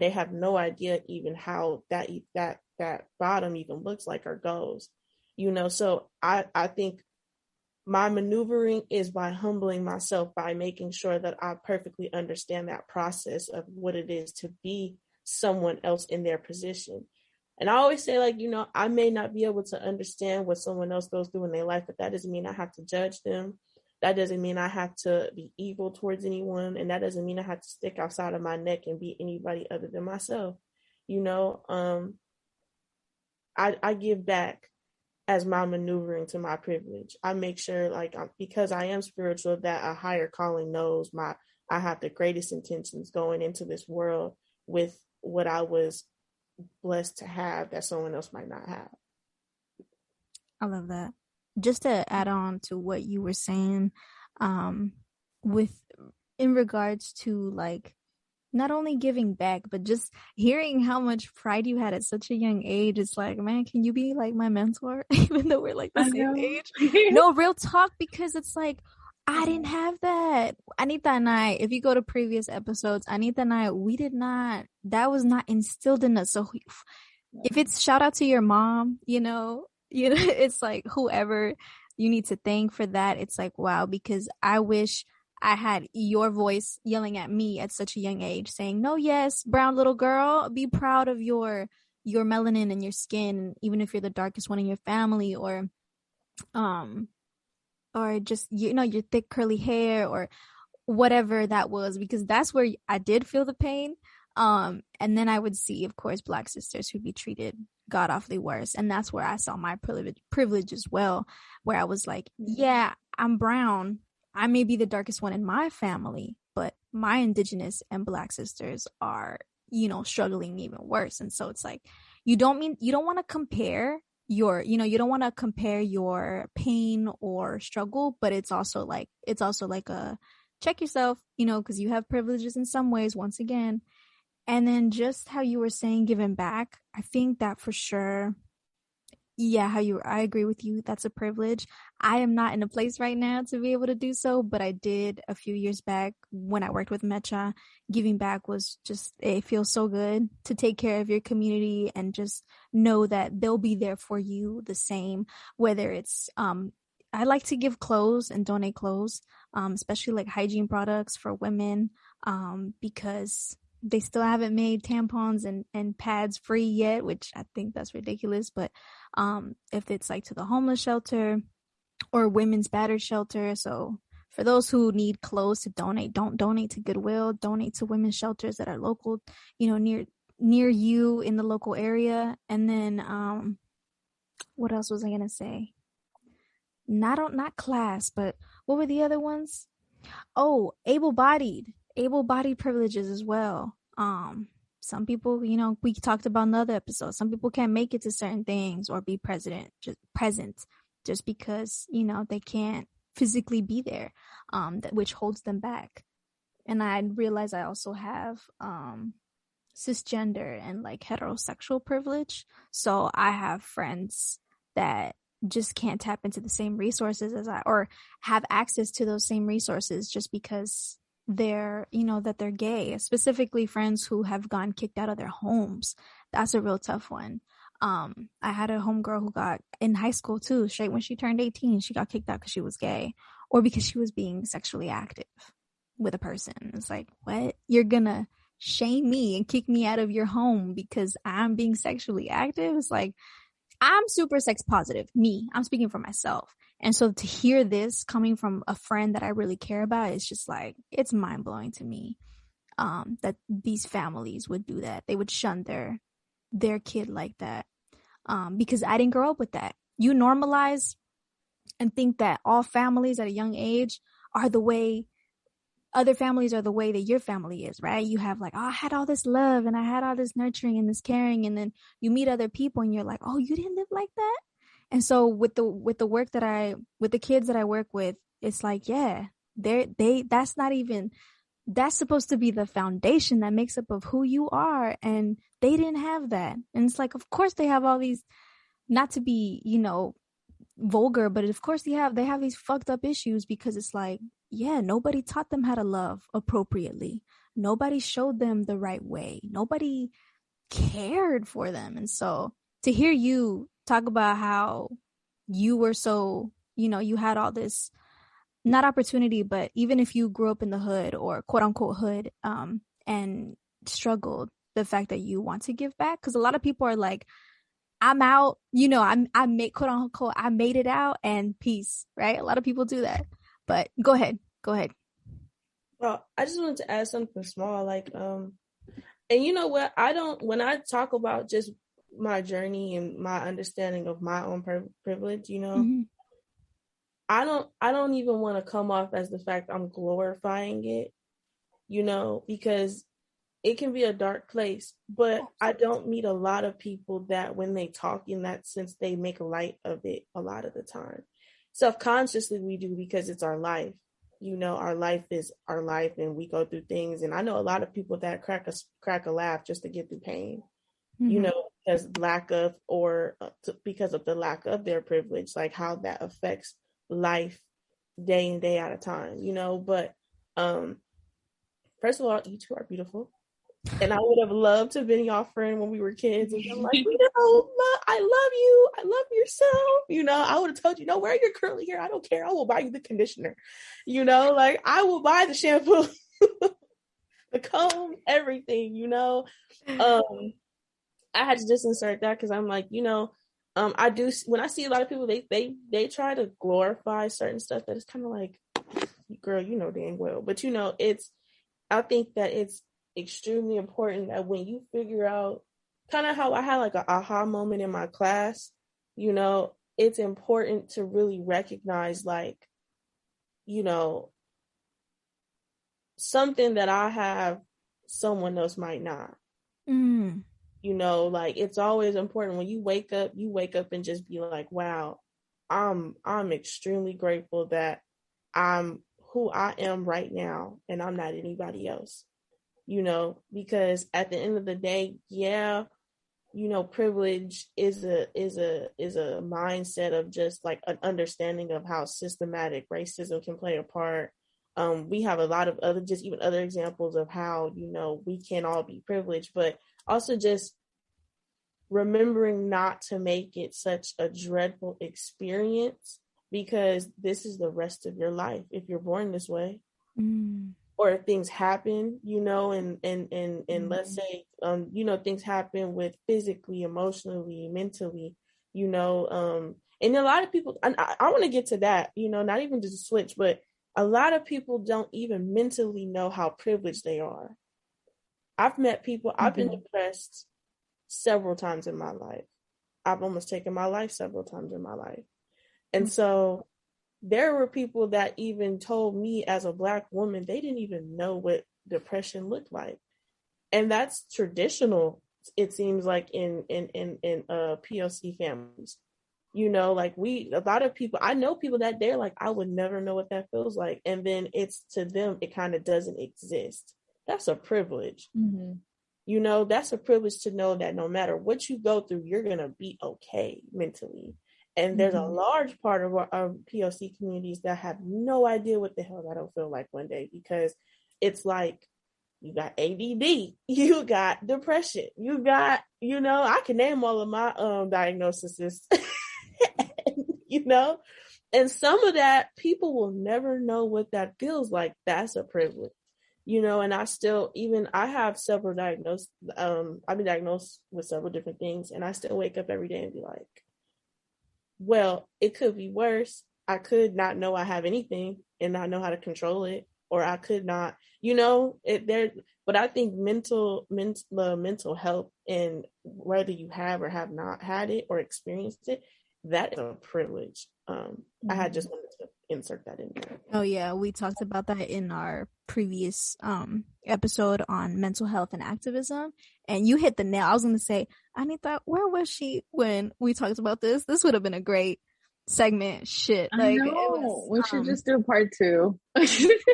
they have no idea even how that bottom even looks like or goes, so I think my maneuvering is by humbling myself, by making sure that I perfectly understand that process of what it is to be someone else in their position. And I always say, like, I may not be able to understand what someone else goes through in their life, but that doesn't mean I have to judge them. That doesn't mean I have to be evil towards anyone. And that doesn't mean I have to stick outside of my neck and be anybody other than myself. I give back as my maneuvering to my privilege. I make sure, like, because I am spiritual, that a higher calling knows I have the greatest intentions going into this world with what I was blessed to have that someone else might not have. I love that. Just to add on to what you were saying, with in regards to, like, not only giving back, but just hearing how much pride you had at such a young age. It's like, man, can you be like my mentor? Even though we're like the same age. No, real talk, because it's like, I didn't have that. Anita and I, if you go to previous episodes, Anita and I, we did not, that was not instilled in us. So if it's shout out to your mom, it's like whoever you need to thank for that. It's like, wow, because I wish I had your voice yelling at me at such a young age saying, no, yes, brown little girl, be proud of your melanin and your skin, even if you're the darkest one in your family, or just, your thick curly hair or whatever that was, because that's where I did feel the pain. And then I would see, of course, Black sisters who'd be treated god awfully worse. And that's where I saw my privilege as well, where I was like, yeah, I'm brown. I may be the darkest one in my family, but my indigenous and Black sisters are, struggling even worse. And so it's like, you don't want to compare you don't want to compare your pain or struggle, but it's also like a check yourself, because you have privileges in some ways, once again. And then just how you were saying giving back, I think that for sure, yeah, I agree with you. That's a privilege. I am not in a place right now to be able to do so, but I did a few years back when I worked with Mecha. Giving back was just, it feels so good to take care of your community and just know that they'll be there for you the same, whether it's, I like to give clothes and donate clothes, especially like hygiene products for women, because they still haven't made tampons and pads free yet, which I think that's ridiculous. But if it's like to the homeless shelter or women's battered shelter. So for those who need clothes to donate, don't donate to Goodwill, donate to women's shelters that are local, near you in the local area. And then what else was I going to say? Not class, but what were the other ones? Oh, able-bodied privileges as well. Some people, we talked about in the other episode, some people can't make it to certain things or be present just because, they can't physically be there, which holds them back. And I realize I also have cisgender and like heterosexual privilege. So I have friends that just can't tap into the same resources as I, or have access to those same resources just because they're, that they're gay, specifically friends who have gotten kicked out of their homes. That's a real tough one. I had a homegirl who got in high school too, straight when she turned 18, she got kicked out because she was gay or because she was being sexually active with a person. It's like, what? You're gonna shame me and kick me out of your home because I'm being sexually active? It's like, I'm super sex positive. I'm speaking for myself. And so to hear this coming from a friend that I really care about, it's just like, it's mind blowing to me, that these families would do that. They would shun their kid like that. Because I didn't grow up with that. You normalize and think that all families at a young age are the way other families are the way that your family is, right? You have like, oh, I had all this love and I had all this nurturing and this caring. And then you meet other people and you're like, oh, you didn't live like that. And so with the work with the kids that I work with, it's like, yeah, that's supposed to be the foundation that makes up of who you are. And they didn't have that. And it's like, of course they have all these, not to be, vulgar, but of course they have these fucked up issues because it's like, yeah, nobody taught them how to love appropriately. nobody showed them the right way. Nobody cared for them. And so to hear you talk about how you were so, you had all this, not opportunity, but even if you grew up in the hood or quote unquote hood, and struggled, the fact that you want to give back, because a lot of people are like, I'm out, I made quote unquote, I made it out and peace, right? A lot of people do that, but go ahead. Well, I just wanted to add something small, like, and you know what? when I talk about just my journey and my understanding of my own privilege, Mm-hmm. I don't even want to come off as the fact I'm glorifying it, because it can be a dark place, but I don't meet a lot of people that when they talk in that sense, they make light of it a lot of the time. Subconsciously we do, because it's our life. Our life is our life, and we go through things. And I know a lot of people that crack a laugh just to get through pain, Mm-hmm. because of the lack of their privilege, like how that affects life day in, day out of time, but first of all, you two are beautiful. And I would have loved to have been y'all friend when we were kids. And I'm like, I love you. I love yourself. I would have told you, wear your curly hair. I don't care. I will buy you the conditioner. Like I will buy the shampoo, the comb, everything, I had to just insert that because I'm like, I do, when I see a lot of people, they try to glorify certain stuff that is kind of like, girl, dang well. But I think that it's extremely important that when you figure out, kind of how I had like an aha moment in my class, it's important to really recognize, like, something that I have, someone else might not. Mm. Like it's always important when you wake up and just be like, wow, I'm extremely grateful that I'm who I am right now, and I'm not anybody else. Because at the end of the day, yeah, privilege is a mindset of just like an understanding of how systematic racism can play a part. We have a lot of other examples of how, we can all be privileged, but also just remembering not to make it such a dreadful experience, because this is the rest of your life if you're born this way. Or if things happen, and let's say, things happen with physically, emotionally, mentally, and a lot of people, I want to get to that, not even just switch, but a lot of people don't even mentally know how privileged they are. I've met people, I've been depressed several times in my life. I've almost taken my life several times in my life. And so there were people that even told me as a Black woman, they didn't even know what depression looked like. And that's traditional, it seems like, in POC families. Like a lot of people, I know people that they're like, I would never know what that feels like. And then it's, to them, it kind of doesn't exist. That's a privilege. That's a privilege to know that no matter what you go through, you're going to be okay mentally. And there's a large part of our POC communities that have no idea what the hell that'll feel like one day, because it's like, you got ADD, you got depression, you got, I can name all of my diagnoses, and some of that people will never know what that feels like. That's a privilege, and I have several diagnosed, I've been diagnosed with several different things, and I still wake up every day and be like, well, it could be worse. I could not know I have anything and not know how to control it, or I could not, but I think mental health, and whether you have or have not had it or experienced it, that is a privilege. I had just wanted to insert that in there. Oh yeah, we talked about that in our previous episode on mental health and activism, and you hit the nail. I was going to say, Anita, where was she when we talked about this? This would have been a great segment. Shit, like, I know. We should just do part 2.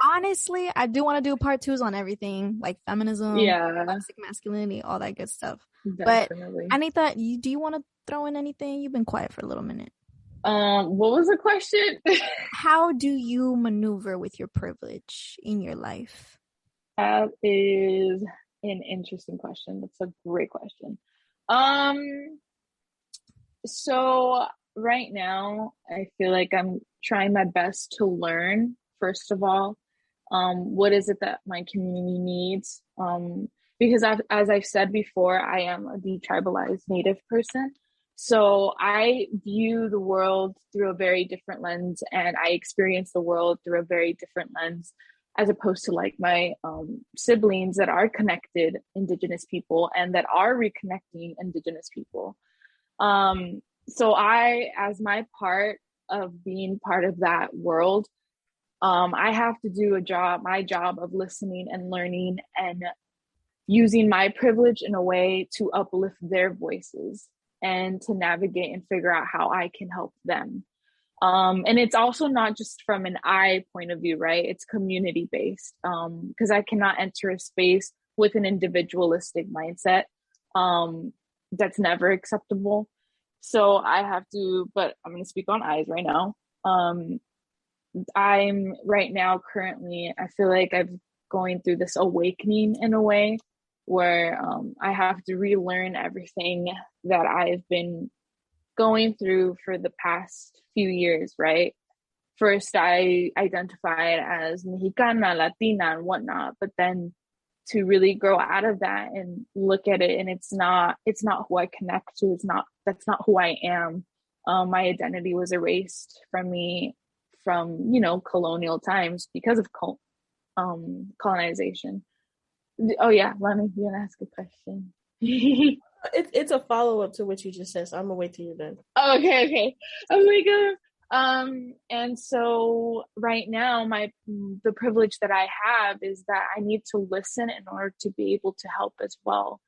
Honestly, I do want to do part 2s on everything, like feminism, toxic masculinity, all that good stuff. Definitely. But Anita, do you want to throw in anything? You've been quiet for a little minute. What was the question? How do you maneuver with your privilege in your life? That is an interesting question. That's a great question. So right now, I feel like I'm trying my best to learn, first of all, what is it that my community needs? Because as I've said before, I am a detribalized Native person. So I view the world through a very different lens, and I experience the world through a very different lens, as opposed to like my siblings that are connected Indigenous people and that are reconnecting Indigenous people. So I, as my part of being part of that world, I have to do my job of listening and learning and using my privilege in a way to uplift their voices and to navigate and figure out how I can help them. And it's also not just from an I point of view, right? It's community based, because I cannot enter a space with an individualistic mindset. That's never acceptable. So I have to, but I'm going to speak on I's right now. I'm right now currently, I feel like I'm going through this awakening in a way where I have to relearn everything that I've been going through for the past few years, right? First, I identified as Mexicana, Latina, and whatnot, but then to really grow out of that and look at it, and it's not who I connect to. That's not who I am. My identity was erased from me from colonial times because of colonization. Oh yeah, Lani, you want to ask a question? It's a follow-up to what you just said, so I'm gonna wait till you're done. Oh, okay. Oh my god. And so right now the privilege that I have is that I need to listen in order to be able to help as well.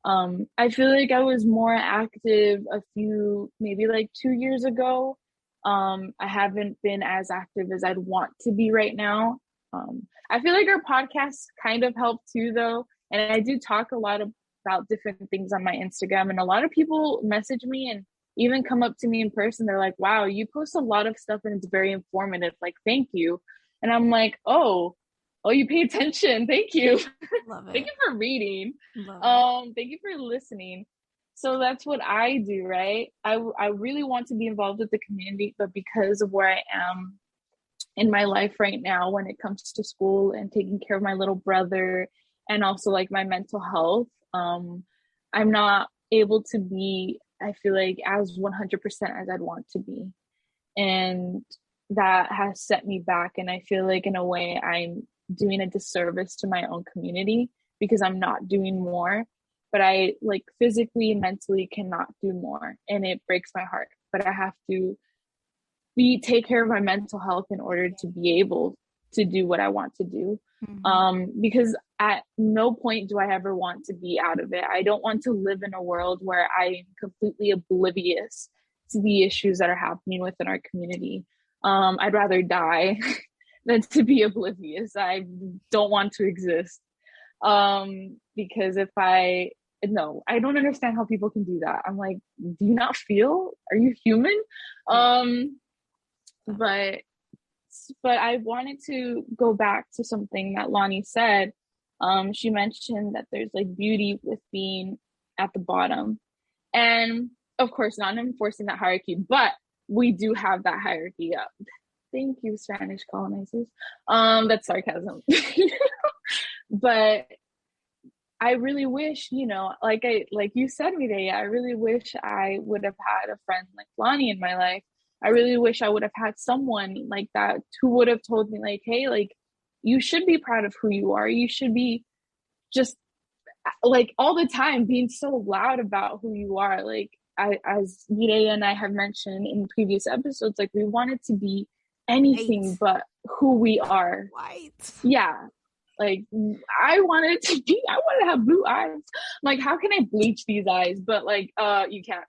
I feel like I was more active maybe like 2 years ago. I haven't been as active as I'd want to be right now. I feel like our podcast kind of helped too, though. And I do talk a lot about different things on my Instagram, and a lot of people message me and even come up to me in person. They're like, wow, you post a lot of stuff and it's very informative. Like, thank you. And I'm like, oh, you pay attention. Thank you. Love it. Thank you for reading. Thank you for listening. So that's what I do, right? I really want to be involved with the community, but because of where I am in my life right now when it comes to school and taking care of my little brother and also like my mental health, I'm not able to be, I feel like, as 100% as I'd want to be. And that has set me back. And I feel like in a way I'm doing a disservice to my own community because I'm not doing more, but I like physically and mentally cannot do more. And it breaks my heart, but I have to take care of my mental health in order to be able to do what I want to do. Because at no point do I ever want to be out of it. I don't want to live in a world where I'm completely oblivious to the issues that are happening within our community. I'd rather die than to be oblivious. I don't want to exist. Because I don't understand how people can do that. I'm like, do you not feel? Are you human? But I wanted to go back to something that Lani said. She mentioned that there's like beauty with being at the bottom. And of course, not enforcing that hierarchy, but we do have that hierarchy up. Thank you, Spanish colonizers. That's sarcasm. But I really wish, like you said, Mireya, I really wish I would have had a friend like Lani in my life. I really wish I would have had someone like that who would have told me like, hey, like, you should be proud of who you are. You should be just like all the time being so loud about who you are. Like, as Mireya and I have mentioned in previous episodes, like, we wanted to be anything but who we are. White. Yeah. Like, I wanted to have blue eyes. Like, how can I bleach these eyes? But like, you can't,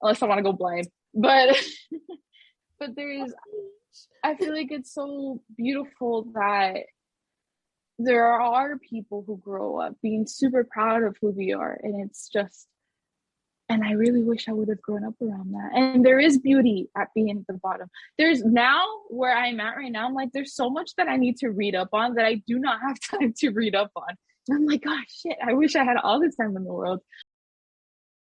unless I want to go blind. But I feel like it's so beautiful that there are people who grow up being super proud of who they are. And it's just, And I really wish I would have grown up around that. And there is beauty at being at the bottom. There's now where I'm at right now, I'm like, there's so much that I need to read up on that I do not have time to read up on. And I'm like, gosh, shit, I wish I had all the time in the world.